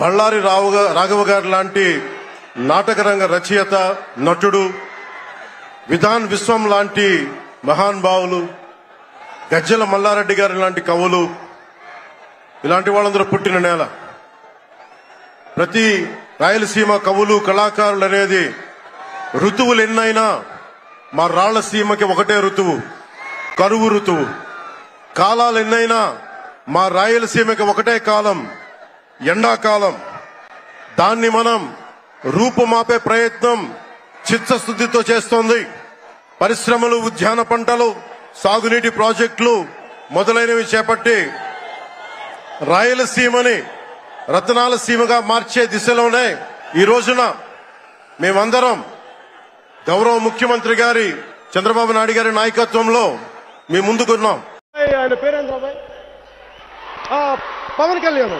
బళ్ళారి రాఘవ గారి లాంటి నాటకరంగ రచయిత, నటుడు, విధాన్ విశ్వం లాంటి మహానుభావులు, గజ్జల మల్లారెడ్డి గారి లాంటి కవులు, ఇలాంటి వాళ్ళందరూ పుట్టిన నేల. ప్రతి రాయలసీమ కవులు, కళాకారులు అనేది ఋతువులు ఎన్నైనా మా రాళ్లసీమకి ఒకటే ఋతువు, కరువు ఋతువు. కాలాలు ఎన్నైనా మా రాయలసీమకి ఒకటే కాలం, ఎండాకాలం. దాన్ని మనం రూపుమాపే ప్రయత్నం చిత్తశుద్ధితో చేస్తోంది. పరిశ్రమలు, ఉద్యాన పంటలు, సాగునీటి ప్రాజెక్టులు మొదలైనవి చేపట్టి రాయలసీమని రతనాల సీమగా మార్చే దిశలోనే ఈ రోజున మేమందరం గౌరవ ముఖ్యమంత్రి గారి చంద్రబాబు నాయుడు గారి నాయకత్వంలో మేము ముందుకున్నాం. ఆయన పేరేంద్ర పవన్ కళ్యాణ్.